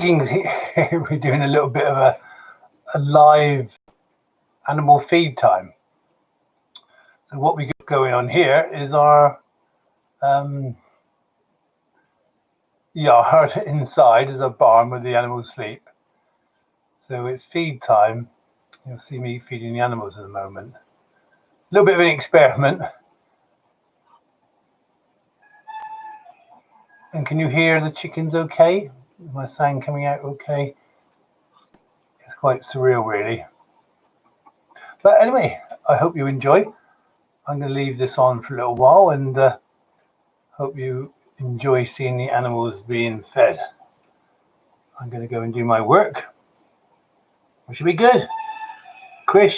chickens here, we're doing a little bit of a live animal feed time. So what we got going on here is our yard inside is a barn where the animals sleep. So it's feed time. You'll see me feeding the animals in a moment. A little bit of an experiment. And can you hear the chickens okay? Is my sound coming out okay? It's quite surreal, really. But anyway, I hope you enjoy. I'm going to leave this on for a little while and hope you enjoy seeing the animals being fed. I'm going to go and do my work, which should be good. Chris,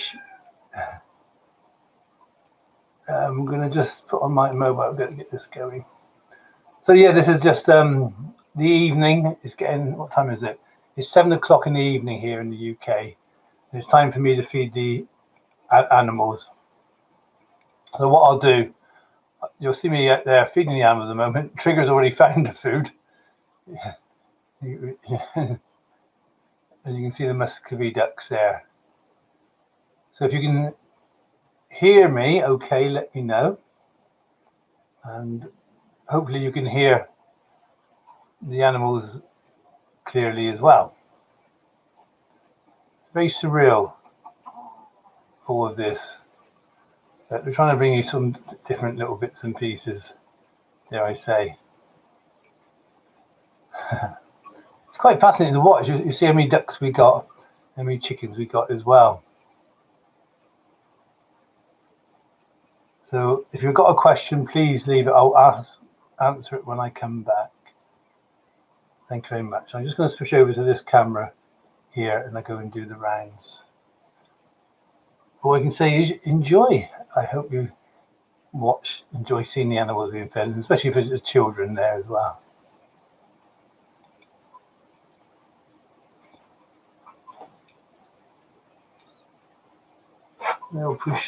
I'm going to just put on my mobile. I'm going to get this going. So yeah, this is just the evening. It's getting, what time is it? It's 7 o'clock in the evening here in the UK. It's time for me to feed the animals. So what I'll do, you'll see me out there feeding the animals at the moment. Trigger's already found the food. And you can see the Muscovy ducks there. So if you can hear me, okay, let me know. And hopefully you can hear the animals clearly as well. Very surreal, all of this. But we're trying to bring you some different little bits and pieces, dare I say. It's quite fascinating to watch. You see how many ducks we got, how many chickens we got as well. So if you've got a question, please leave it. I'll answer it when I come back. Thank you very much. I'm just going to switch over to this camera here and I go and do the rounds. All I can say is enjoy. I hope you enjoy seeing the animals being fed, especially for the children there as well. They'll push.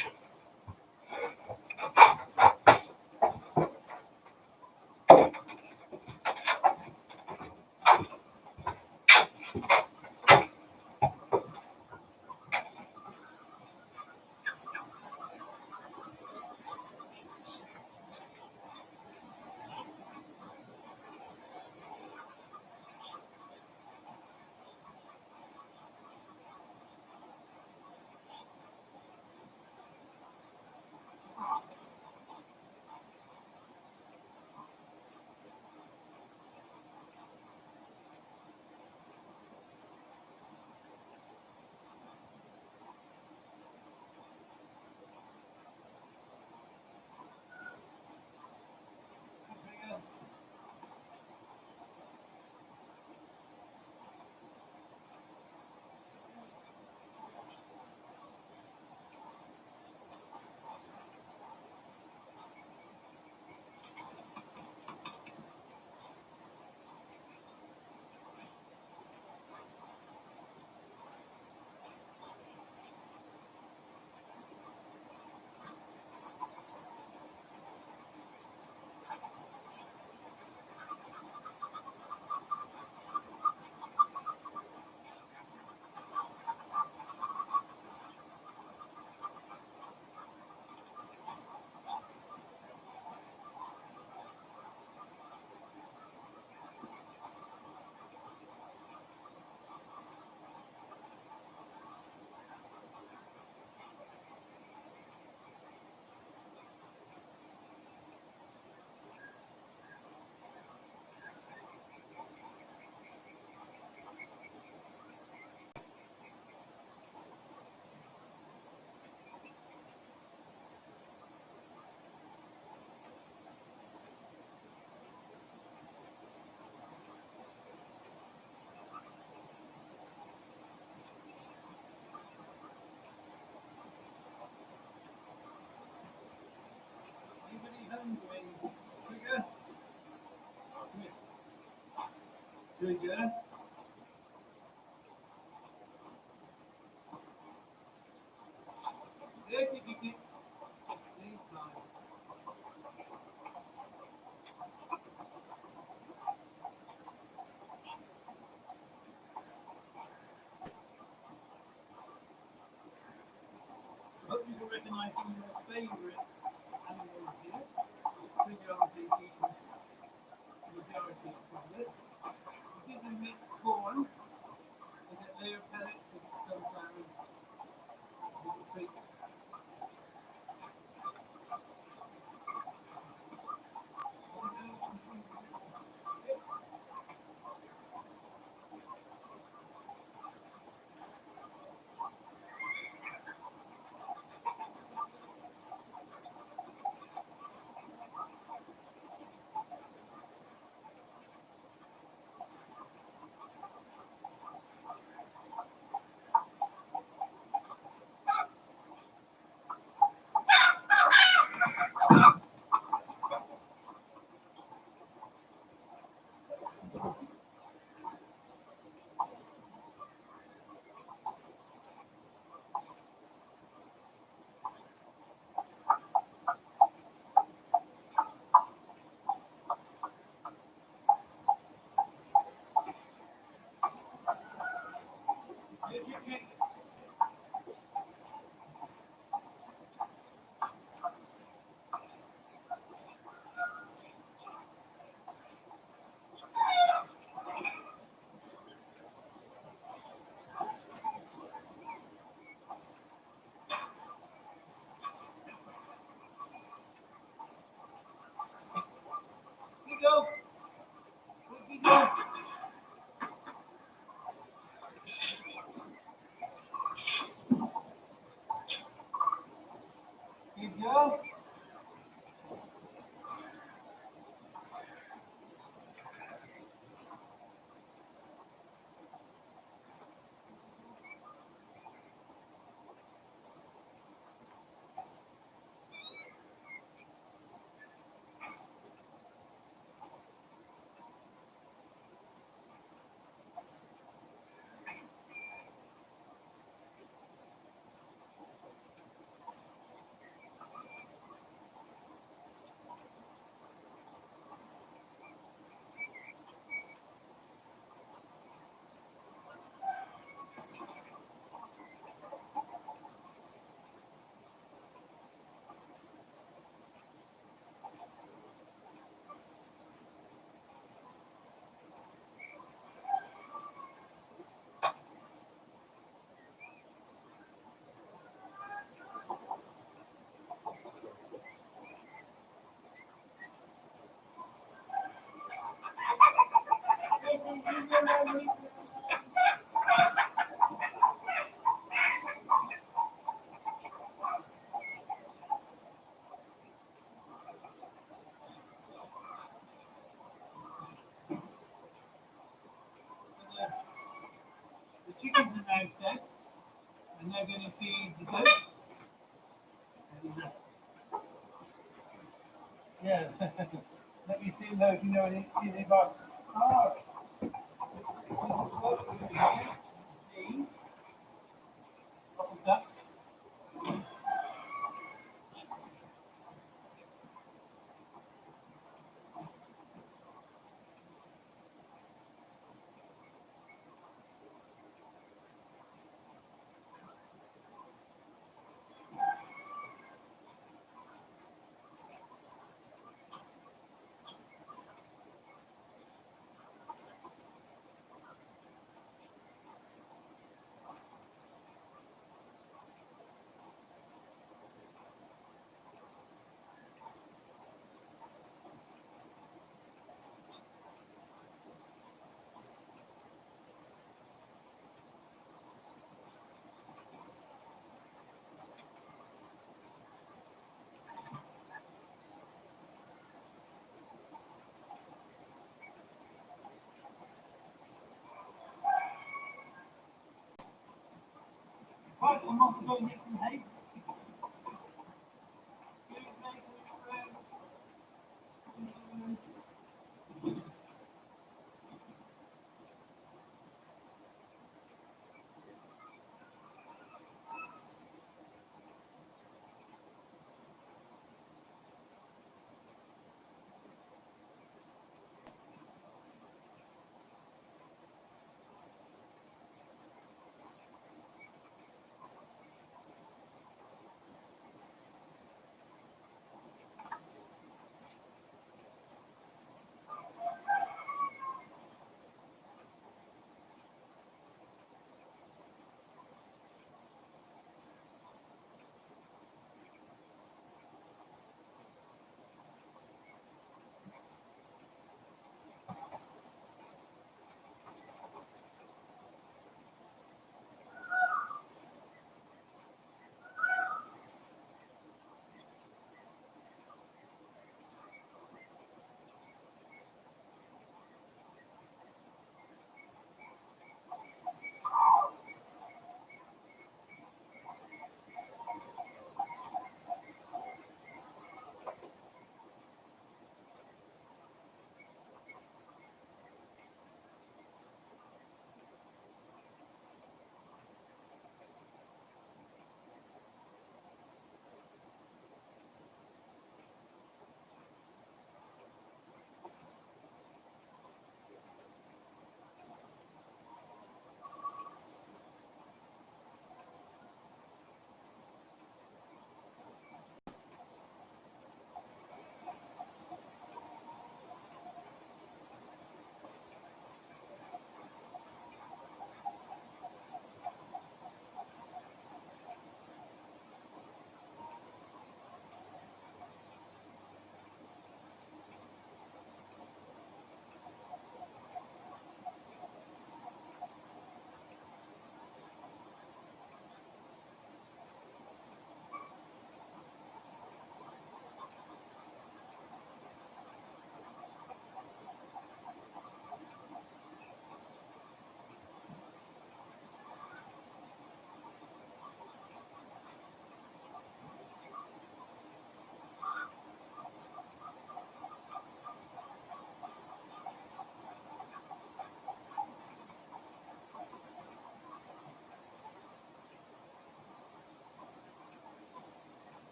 Doing good.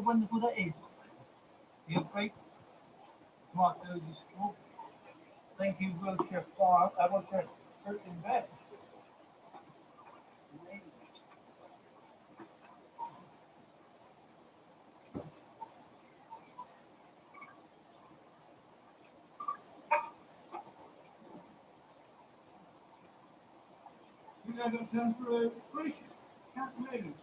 wonderful that is. The upgrade, tomatoes is full. Thank you, Wiltshire Farm. I want to fruit and veg. You guys got time for a break? Can't move.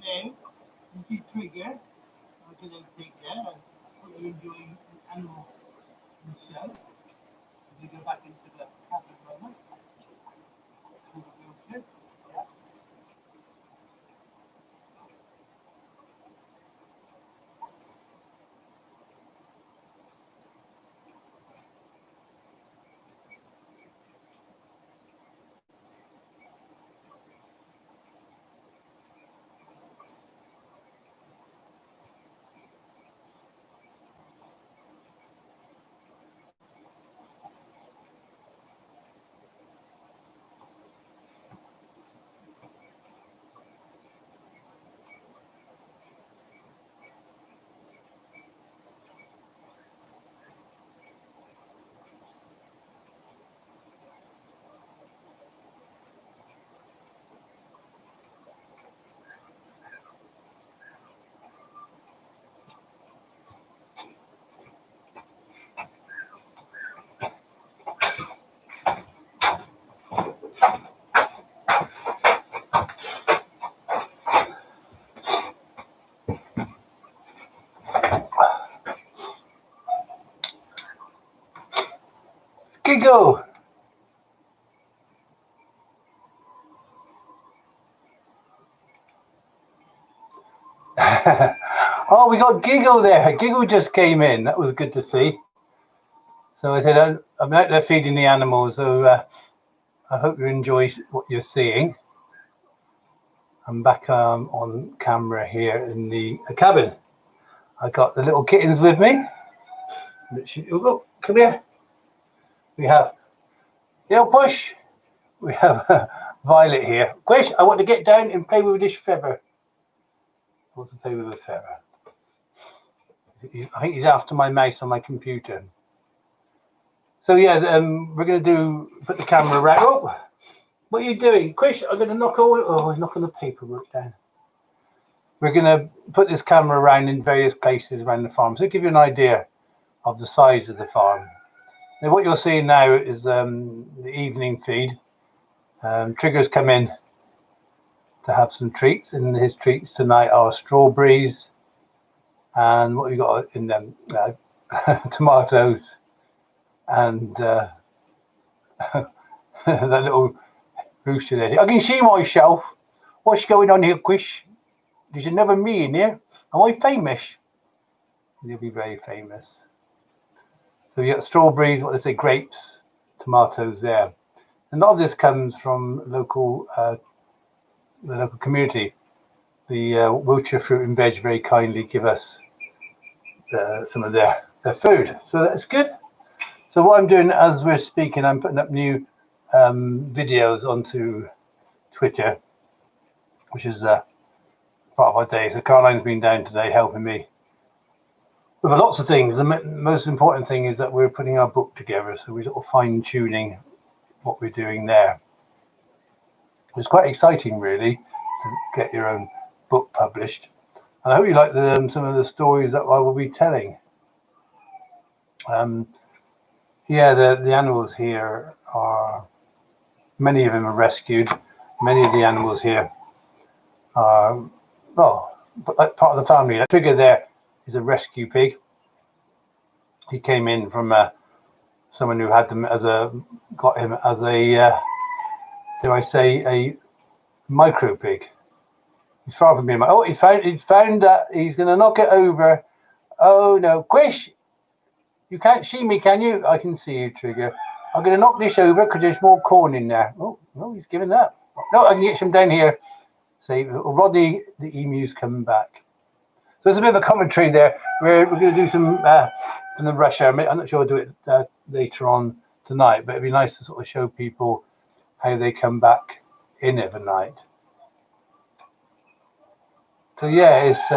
Then, you see Trigger, which is a Trigger, and what you're enjoying an animal himself. You go back into the cabin moment. To the wheelchair. Yeah. Giggle! Oh, we got Giggle there. Giggle just came in. That was good to see. So I said, I'm out there feeding the animals, so I hope you enjoy what you're seeing. I'm back on camera here in the cabin. I got the little kittens with me. Oh, come here. We have Push. We have Violet here. Quish, I want to get down and play with this feather. I want to play with a feather. I think he's after my mouse on my computer. So yeah, we're going to put the camera around. Oh, what are you doing? Quish, I'm going to knock all. Oh, I'm knocking the paperwork down. We're going to put this camera around in various places around the farm, so to give you an idea of the size of the farm. Now, what you're seeing now is the evening feed. Trigger's come in to have some treats, and his treats tonight are strawberries and what we got in them, tomatoes and that little rooster there. I can see myself. What's going on here, Quish? There's another me in here. Am I famous? You'll be very famous. So you got strawberries, what they say, grapes, tomatoes there. And a lot of this comes from local, the local community. The Wiltshire Fruit and Veg very kindly give us some of their food. So that's good. So what I'm doing as we're speaking, I'm putting up new videos onto Twitter, which is part of our day. So Caroline's been down today helping me with lots of things. The most important thing is that we're putting our book together, so we're sort of fine-tuning what we're doing there. It's quite exciting, really, to get your own book published. And I hope you like some of the stories that I will be telling. Yeah, the animals here are, many of them are rescued. Many of the animals here are, well, part of the family. The figure there is a rescue pig. He came in from someone who had them got him as a, do I say, a micro pig. He's far from being he found that he's going to knock it over. Oh no, Quish, you can't see me, can you? I can see you, Trigger. I'm going to knock this over because there's more corn in there. Oh no, he's giving that. No, I can get some down here. See, Rodney the emu's coming back. So there's a bit of a commentary there. We're going to do some from the rush hour. I'm not sure I'll do it later on tonight, but it'd be nice to sort of show people how they come back in overnight. So yeah, it's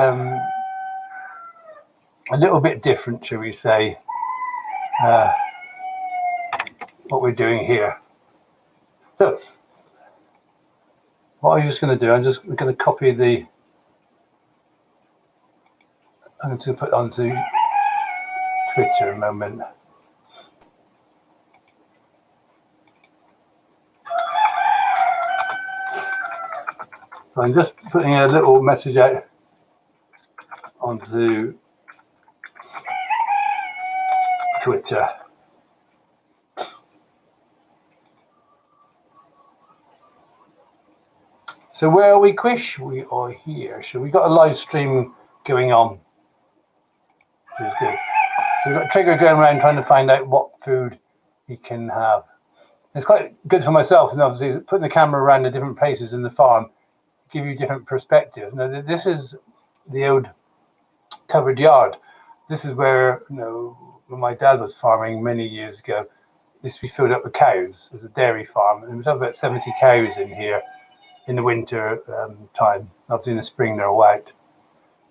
a little bit different, shall we say, what we're doing here. So what I'm just going to do, I'm going to copy I'm going to put onto Twitter a moment. So I'm just putting a little message out onto Twitter. So where are we, Quish? We are here. So we've got a live stream going on, which is good. So we've got Trigger going around trying to find out what food he can have. It's quite good for myself, and obviously putting the camera around the different places in the farm give you different perspectives. Now this is the old covered yard. This is where, when my dad was farming many years ago, this used to be filled up with cows. It was a dairy farm, and there was about 70 cows in here in the winter time. Obviously in the spring they're all out.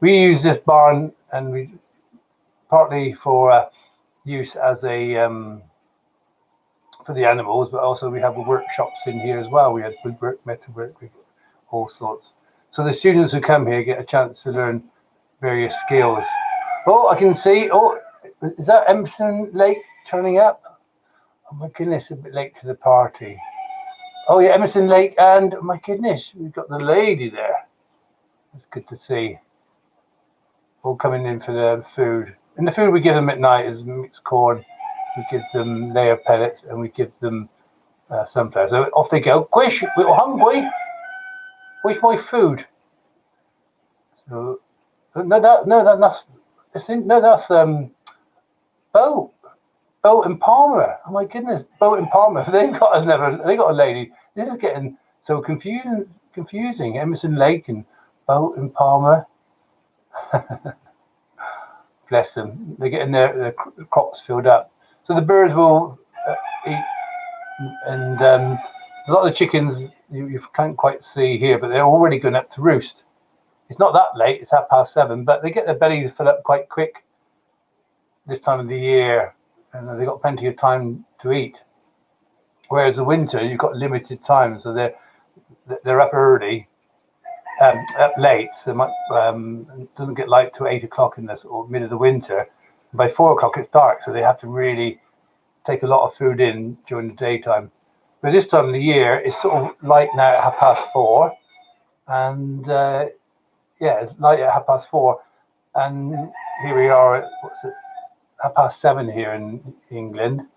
We use this barn, and we partly for use as a for the animals, but also we have the workshops in here as well. We had woodwork, metalwork, all sorts. So the students who come here get a chance to learn various skills. Oh, I can see. Oh, is that Emerson Lake turning up? Oh my goodness, a bit late to the party. Oh yeah, Emerson Lake, and oh my goodness, we've got the lady there. It's good to see. All coming in for the food. And the food we give them at night is mixed corn. We give them layer pellets, and we give them sunflower. So off they go. Quish, we're hungry. Where's my food? So that's Boat and Palmer. Oh my goodness, Boat and Palmer. They got a lady. This is getting so confusing. Emerson Lake and Boat and Palmer. Bless them. They're getting their crops filled up. So the birds will eat And a lot of the chickens you can't quite see here, but they're already going up to roost. It's not that late, it's 7:30, but they get their bellies filled up quite quick this time of the year, and they've got plenty of time to eat. Whereas the winter, you've got limited time, so they're up early, up late. So it doesn't get light till 8 o'clock in the sort of mid of the winter. By 4 o'clock it's dark, so they have to really take a lot of food in during the daytime. But this time of the year, it's sort of light now at 4:30, and it's light at 4:30, and here we are at 7:30 here in England,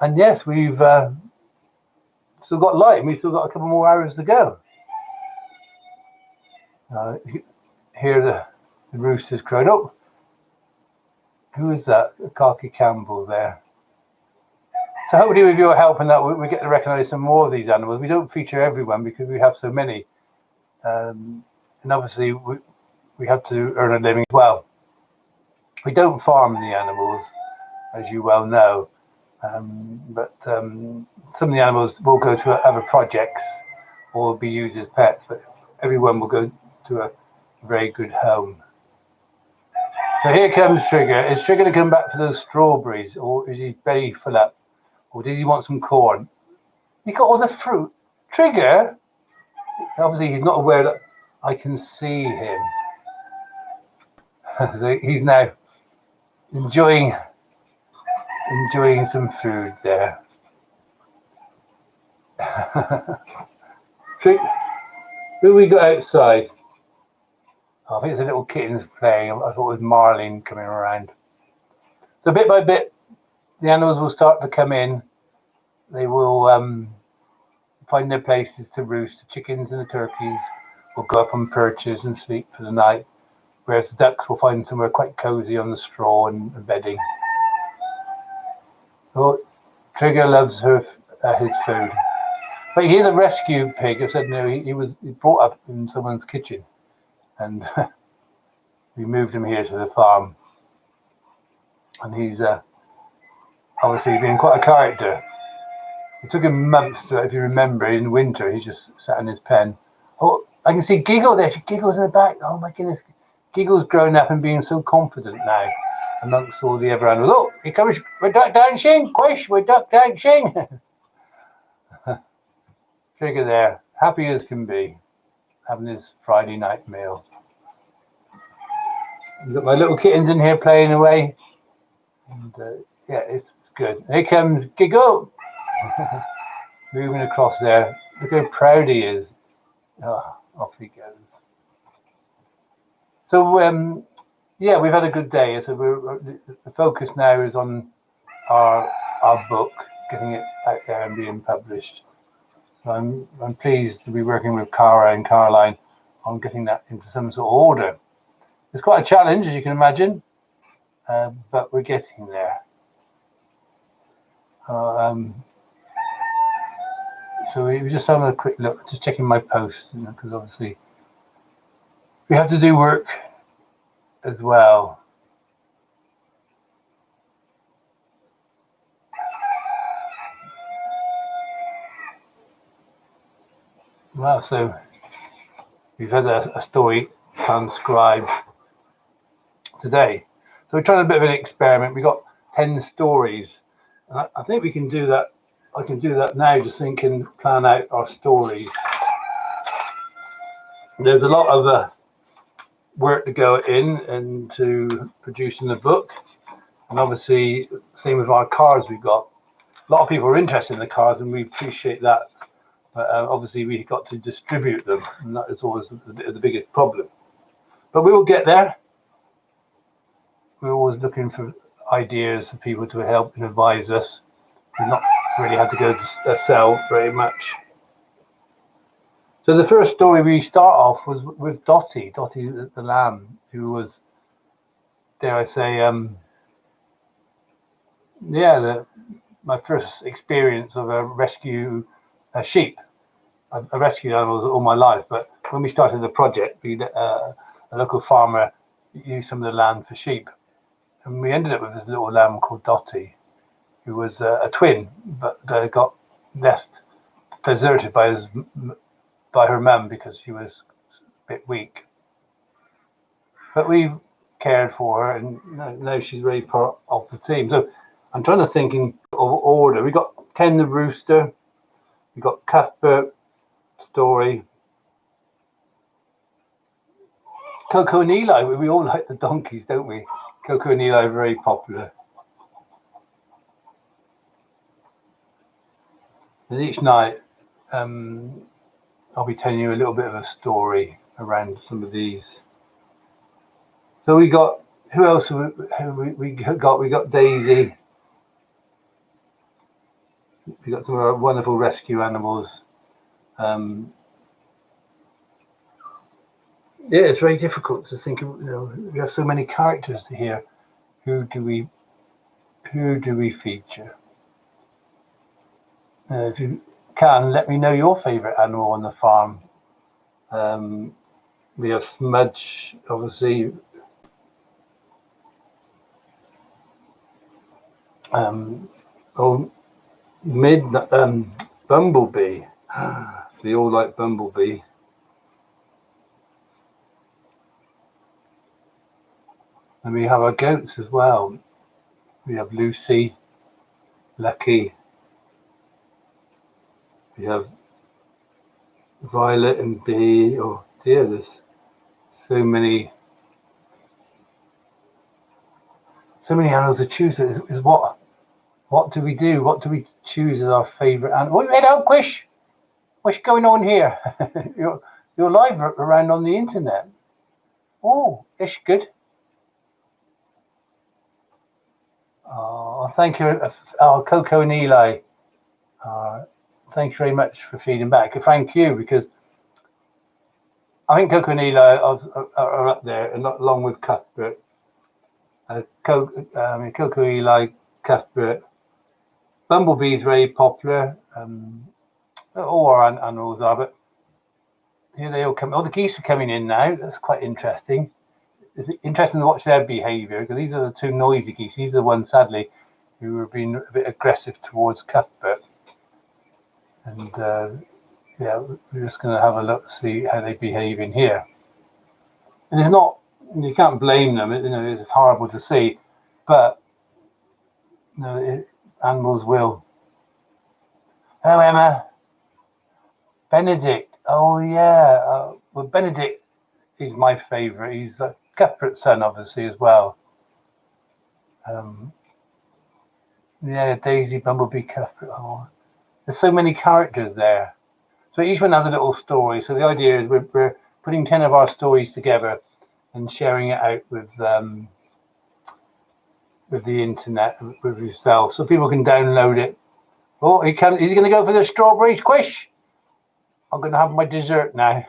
and yes, we've still got light, and we've still got a couple more hours to go. Here the rooster's crowed up. Who is that? Khaki Campbell there. So hopefully with your help and that we get to recognise some more of these animals. We don't feature everyone because we have so many. And obviously we have to earn a living as well. We don't farm the animals, as you well know. But some of the animals will go to other projects or be used as pets, but everyone will go to a very good home. So here comes Trigger. Is Trigger to come back for those strawberries, or is he belly full up? Or did he want some corn? He got all the fruit. Trigger? Obviously, he's not aware that I can see him. So he's now enjoying some food there. Who we got outside? Oh, I think it's a little kittens playing. I thought it was Marlene coming around. So bit by bit, the animals will start to come in. They will find their places to roost. The chickens and the turkeys will go up on perches and sleep for the night, whereas the ducks will find somewhere quite cozy on the straw and bedding. So Trigger loves his food. But he is a rescue pig. I said no, he was brought up in someone's kitchen, and we moved him here to the farm. And he's obviously been quite a character. It took him months to, if you remember, in winter, he just sat in his pen. Oh, I can see Giggle there. She giggles in the back. Oh my goodness. Giggle's grown up and being so confident now amongst all the other animals. Oh, here comes, we're duck dancing. Quish, we're duck dancing. Trigger there, happy as can be, having his Friday night meal. I've got my little kittens in here playing away. And yeah, it's good. Here comes Giggle. Moving across there. Look how proud he is. Oh, off he goes. So yeah, we've had a good day. So the focus now is on our book, getting it out there and being published. So I'm pleased to be working with Cara and Caroline on getting that into some sort of order. It's quite a challenge, as you can imagine, but we're getting there. So we were just having a quick look, just checking my posts, because obviously we have to do work as well. Well, so we've had a story transcribed today. So we're trying a bit of an experiment. We got 10 stories. And I think we can do that. I can do that now, just so we can plan out our stories. There's a lot of work to go into producing the book. And obviously, same with our cars we've got. A lot of people are interested in the cars, and we appreciate that. But obviously, we've got to distribute them, and that is always the biggest problem. But we will get there. We're always looking for ideas for people to help and advise us. We've not really had to go to sell very much. So the first story we start off was with Dottie the lamb, who was, dare I say, my first experience of a rescue sheep. I rescued animals all my life, but when we started the project, a local farmer used some of the land for sheep. And we ended up with this little lamb called Dottie, who was a twin, but got left deserted by her mum because she was a bit weak. But we cared for her, and now she's really part of the team. So I'm trying to think in order. We got Ken the rooster, we got Cuthbert, Story, Coco and Eli. We all like the donkeys, don't we? Coco and Eli are very popular. And each night, I'll be telling you a little bit of a story around some of these. So we got, who else we got? We got Daisy. We got some of our wonderful rescue animals. Yeah, it's very difficult to think of. We have so many characters to hear. Who do we feature? If you can, let me know your favourite animal on the farm. We have Smudge, obviously. Bumblebee. We all like Bumblebee. And we have our goats as well. We have Lucy, Lucky. We have Violet and Bee. Oh dear, there's so many animals to choose. Is what do we do? What do we choose as our favourite animal? Hello, Quish. What's going on here? you're live around on the internet. Oh, it's good. Oh, thank you, Coco and Eli. Thank you very much for feeding back. Thank you, because I think Coco and Eli are up there, and along with Cuthbert. Coco, Eli, Cuthbert. Bumblebee is very popular. All our animals are, but here they all come. All the geese are coming in now. That's quite interesting. It's interesting to watch their behaviour, because these are the two noisy geese. These are the ones, sadly, who are being a bit aggressive towards Cuthbert. And yeah, we're just going to have a look, see how they behave in here. And it's not, you can't blame them. It's horrible to see, but animals will. Hello, Emma. Benedict. Oh yeah. Well, Benedict is my favourite. He's Cuthbert's son, obviously, as well. Yeah, Daisy, Bumblebee, Cuthbert. Oh, there's so many characters there. So each one has a little story. So the idea is we're putting 10 of our stories together and sharing it out with the internet, with yourself, so people can download it. Oh, he's going to go for the strawberries. Quish! I'm going to have my dessert now.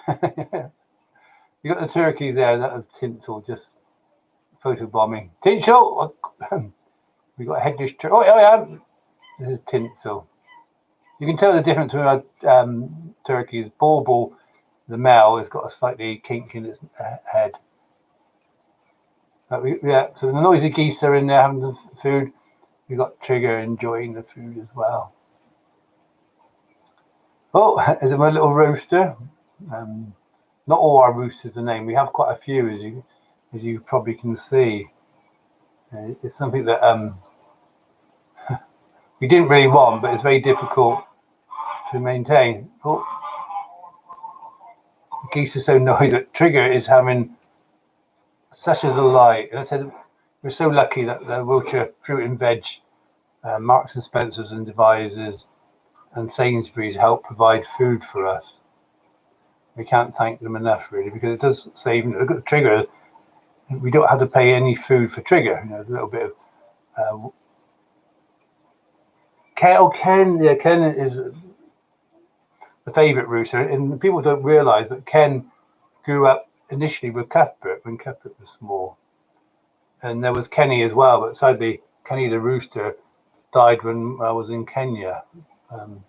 You got the turkeys there. That was Tinsel, just photobombing. Tinsel! We got a headless turkey. Oh, yeah. This is Tinsel. You can tell the difference between our turkeys. Bauble, the male, has got a slightly kink in its head. But so the noisy geese are in there having the food. We've got Trigger enjoying the food as well. Oh, there's my little rooster. Not all our roosters are named. We have quite a few, as you probably can see. It's something that we didn't really want, but it's very difficult to maintain. Oh, the geese are so noisy that Trigger is having such a delight. And I said we're so lucky that the Wiltshire Fruit and Veg, Marks and Spencers and Devises, and Sainsbury's help provide food for us. We can't thank them enough, really, because it does save. Look at the Trigger. We don't have to pay any food for Trigger. A little bit of Ken. Yeah, Ken is the favourite rooster, and people don't realise that Ken grew up initially with Cuthbert when Cuthbert was small, and there was Kenny as well, but sadly Kenny the rooster died when I was in Kenya. And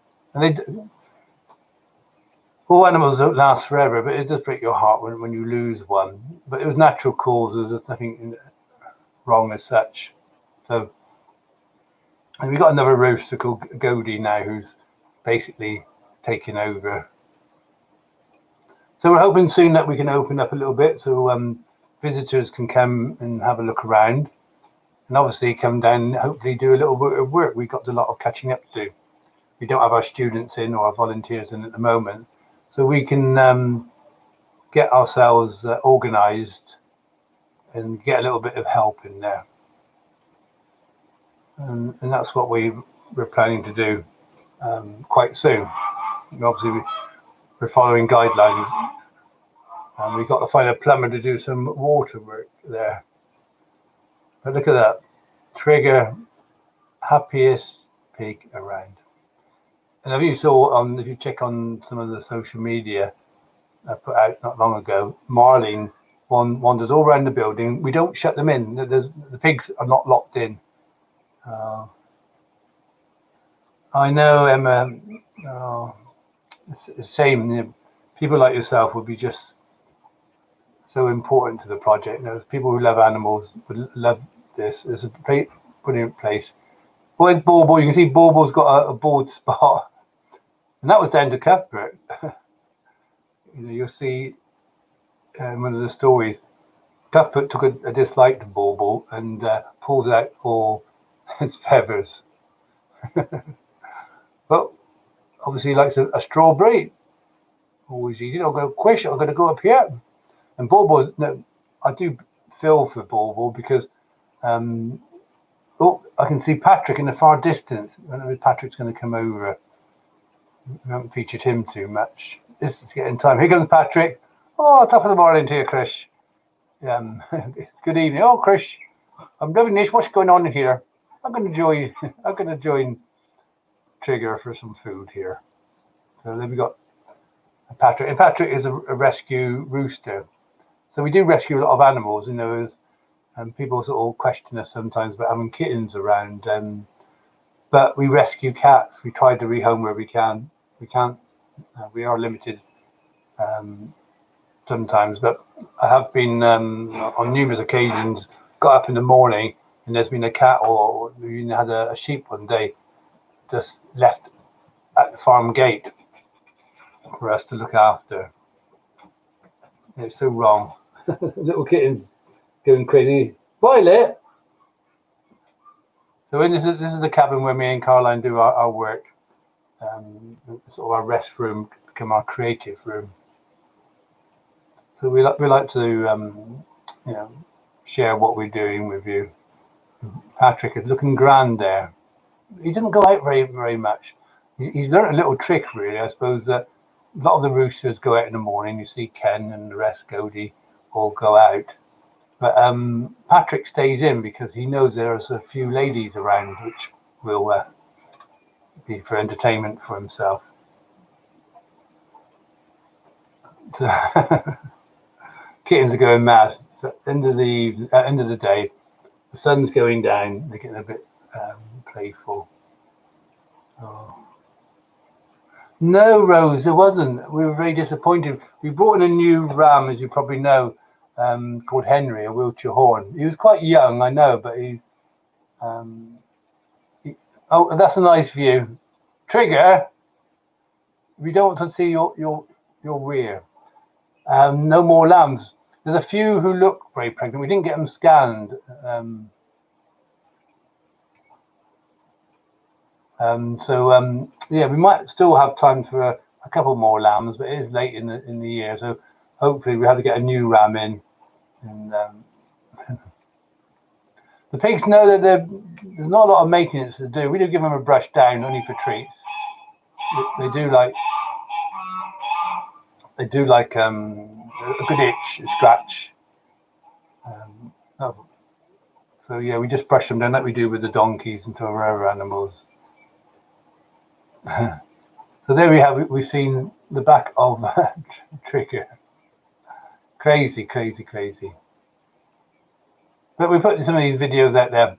all animals don't last forever, but it does break your heart when you lose one. But it was natural causes. There's nothing wrong as such. So, and we got another rooster called Godie now, who's basically taking over. So we're hoping soon that we can open up a little bit so visitors can come and have a look around, and obviously come down and hopefully do a little bit of work. We've got a lot of catching up to do. We don't have our students in or our volunteers in at the moment, so we can get ourselves organised and get a little bit of help in there. And that's what we're planning to do quite soon. And obviously, we're following guidelines, and we've got to find a plumber to do some water work there. But look at that, Trigger, happiest pig around. And if you check on some of the social media I put out not long ago, Marlene wanders all around the building. We don't shut them in. The pigs are not locked in. I know, Emma. It's a shame. People like yourself would be just so important to the project. People who love animals would love this. It's a brilliant place. Where's Bauble? You can see Bauble's got a bored spot, and that was down to Cuthbert. You'll see one of the stories. Cuthbert took a dislike to Bauble and pulls out all his feathers. But obviously he likes a strawberry. Always easy. I'll go quish. I'm going to go up here. And Bauble, I do feel for Bauble because I can see Patrick in the far distance. I don't know if Patrick's going to come over. We haven't featured him too much. This is getting time. Here comes Patrick. Oh, top of the morning to you, Chris. Good evening. Oh, Chris, I'm loving this. What's going on in here? I'm going to join Trigger for some food here. So then we got Patrick. And Patrick is a rescue rooster. So we do rescue a lot of animals. And people sort of question us sometimes about having kittens around. But we rescue cats. We try to rehome where we can. We can't. We are limited sometimes. But I have been on numerous occasions. Got up in the morning and there's been a cat, or we even had a sheep one day just left at the farm gate for us to look after. It's so wrong. Little kittens going crazy. Violet. So this is the cabin where me and Caroline do our work. Sort of our rest room become our creative room. So we like to share what we're doing with you. Patrick is looking grand there. He doesn't go out very much. He's learned a little trick, really. I suppose that a lot of the roosters go out in the morning. You see Ken and the rest, Cody, all go out. But Patrick stays in because he knows there's a few ladies around, which will be for entertainment for himself. So kittens are going mad. So at the end of the day, the sun's going down. They're getting a bit playful. Oh. No, Rose, there wasn't. We were very disappointed. We brought in a new ram, as you probably know, called Henry, a Wiltshire Horn. He was quite young, I know, but oh, that's a nice view. Trigger, we don't want to see your rear. No more lambs. There's a few who look very pregnant. We didn't get them scanned. Yeah, we might still have time for a couple more lambs, but it is late in the year, so hopefully we have to get a new ram in. And the pigs know that there's not a lot of maintenance to do. We do give them a brush down only for treats. They do like a good itch, a scratch. So yeah, we just brush them down like we do with the donkeys and some of our other animals. So there we have. We've seen the back of Trigger. Crazy. But we put some of these videos out there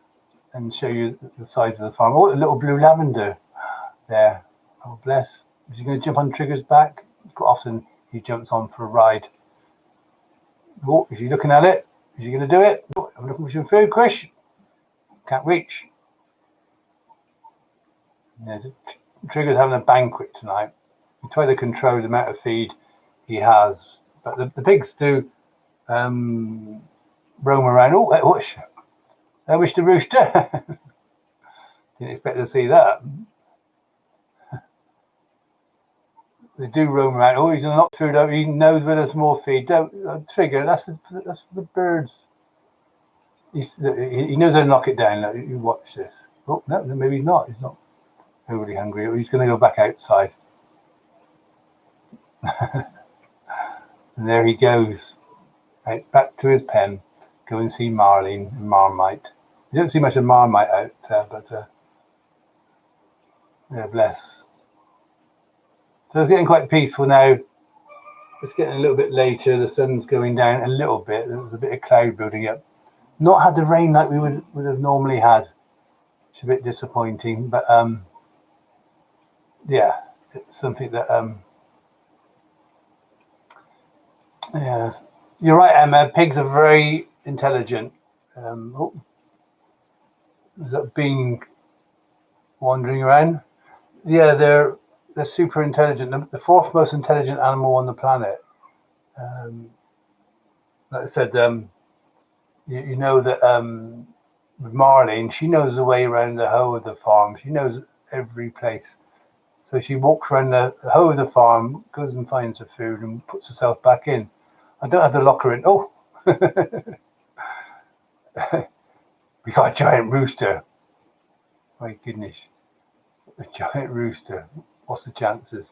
and show you the size of the farm. Oh, a little blue lavender there. Oh, bless. Is he going to jump on Trigger's back? Quite often he jumps on for a ride. Oh, is he looking at it? Is he going to do it? Oh, I'm looking for some food, Chris. Can't reach. Trigger's having a banquet tonight. We try to control the amount of feed he has, but the pigs do roam around. Oh, I wish the rooster. Didn't expect to see that. They do roam around. Oh, he's gonna knock food over. He knows where there's more feed. Don't Trigger. That's the birds. He knows how to knock it down. Look, you watch this. Oh no, maybe he's not. He's not overly hungry. He's going to go back outside. And there he goes, out back to his pen. Go and see Marlene and Marmite. You don't see much of Marmite out there, but yeah, bless. So it's getting quite peaceful now. It's getting a little bit later. The sun's going down a little bit. There's a bit of cloud building up. Not had the rain like we would have normally had. It's a bit disappointing, but yeah, it's something that yeah, you're right, Emma. Pigs are very intelligent. Oh, is that being wandering around? Yeah, they're super intelligent. The fourth most intelligent animal on the planet. Like I said, you know that with Marlene, she knows the way around the whole of the farm. She knows every place. So she walks around the whole of the farm, goes and finds her food and puts herself back in. I don't have to lock her in. Oh, we got a giant rooster. My goodness, a giant rooster. What's the chances?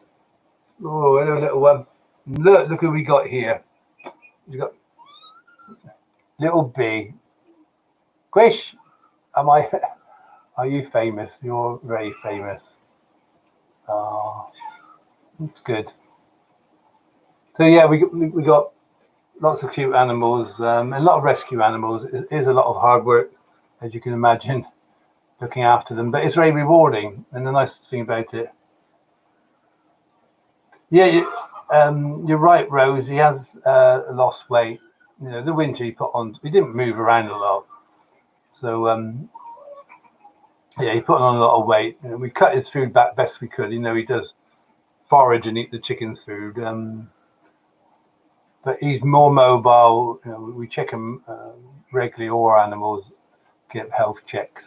Oh, hello, little one. Look who we got here. We got little B. Quish, are you famous? You're very famous. Oh, that's good. So yeah, we got lots of cute animals, and a lot of rescue animals. It is a lot of hard work, as you can imagine, looking after them, but it's very rewarding. And the nice thing about it, yeah, you're right, Rose. He has lost weight. You know, the winter he put on, he didn't move around a lot, so yeah, he put on a lot of weight. You know, we cut his food back best we could. You know, he does forage and eat the chicken's food, but he's more mobile. You know, we check him regularly. All our animals get health checks,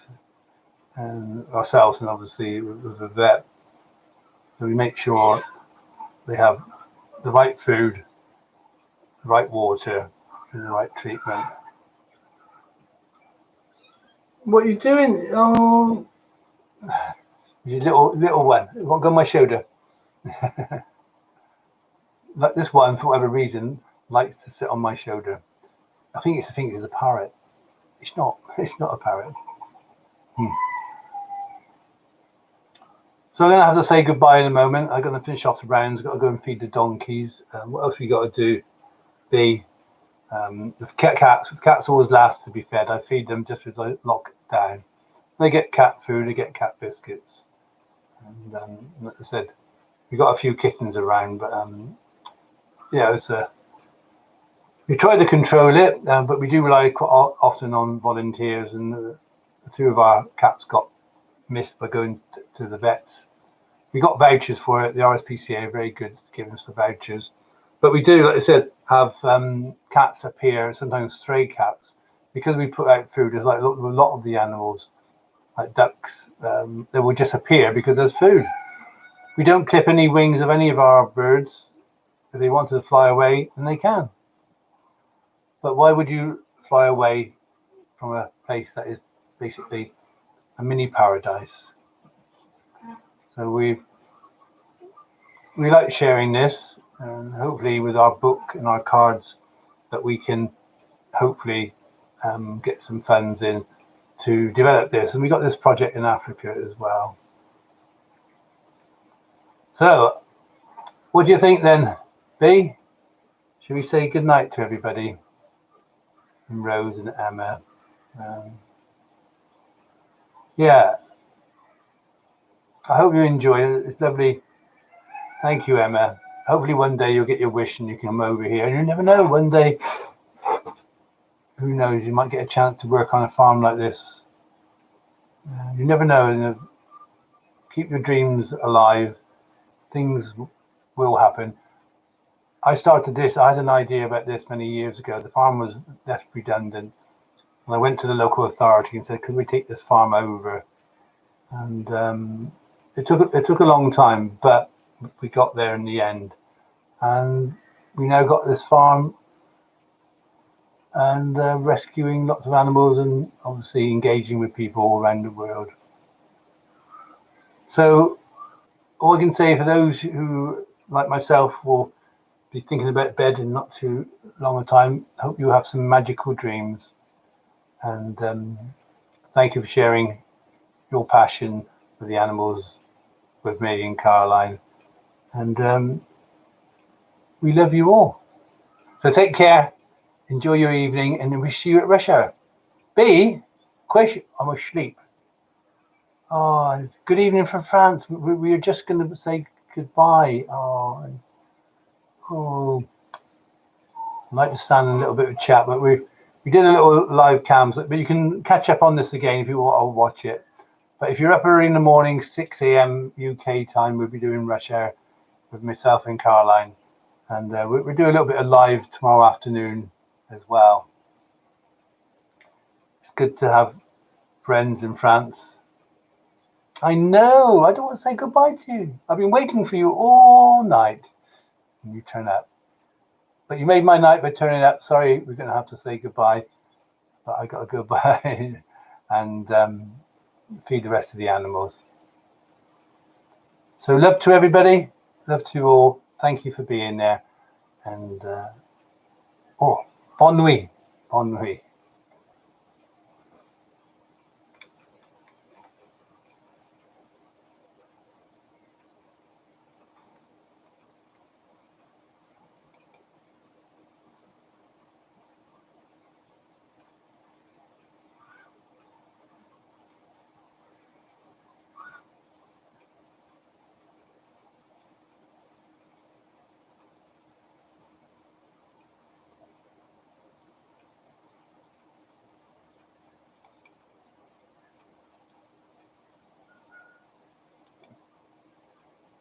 and ourselves, and obviously with the vet. So we make sure they have the right food, the right water, and the right treatment. What are you doing? Oh, you little one. What on my shoulder? Like this one, for whatever reason, likes to sit on my shoulder. I think it's a parrot. It's not. It's not a parrot. So I'm going to have to say goodbye in a moment. I'm going to finish off the rounds. I've got to go and feed the donkeys. What else we got to do? The cats always last to be fed. I feed them just as I lock down. They get cat food. They get cat biscuits. And like I said, we got a few kittens around, but yeah, it's we try to control it, but we do rely quite often on volunteers. And two of our cats got missed by going to the vets. We got vouchers for it. The RSPCA are very good at giving us the vouchers. But we do, like I said, have cats appear, sometimes stray cats, because we put out food. There's like a lot of the animals, like ducks, they will just appear because there's food. We don't clip any wings of any of our birds. If they want to fly away, then they can. But why would you fly away from a place that is basically a mini paradise? So we like sharing this, and hopefully with our book and our cards that we can hopefully get some funds in to develop this. And we got this project in Africa as well. So what do you think then, B? Should we say good night to everybody? And Rose and Emma. Yeah, I hope you enjoy it. It's lovely. Thank you, Emma. Hopefully one day you'll get your wish and you can come over here. And you never know, one day, who knows, you might get a chance to work on a farm like this. You never know in the keep your dreams alive. Things will happen. I started this, I had an idea about this many years ago. The farm was left redundant. And I went to the local authority and said, could we take this farm over? And it took a long time, but we got there in the end. And we now got this farm and rescuing lots of animals and obviously engaging with people all around the world. So all I can say for those who, like myself, will be thinking about bed in not too long a time, hope you have some magical dreams. And thank you for sharing your passion for the animals with me and Caroline. And we love you all. So take care, enjoy your evening, and we see you at rush hour. B, question, I'm asleep. Oh, good evening from France. We are just going to say goodbye. Oh, I'd like to stand in a little bit of chat, but we did a little live cams, but you can catch up on this again if you want to watch it. But if you're up early in the morning, 6 a.m. UK time, we'll be doing rush hour with myself and Caroline. And we'll do a little bit of live tomorrow afternoon as well. It's good to have friends in France. I know, I don't want to say goodbye to you. I've been waiting for you all night and you turn up. But you made my night by turning up. Sorry, we're going to have to say goodbye. But I got to go by and feed the rest of the animals. So love to everybody. Love to you all. Thank you for being there. And bonne nuit. Bonne nuit.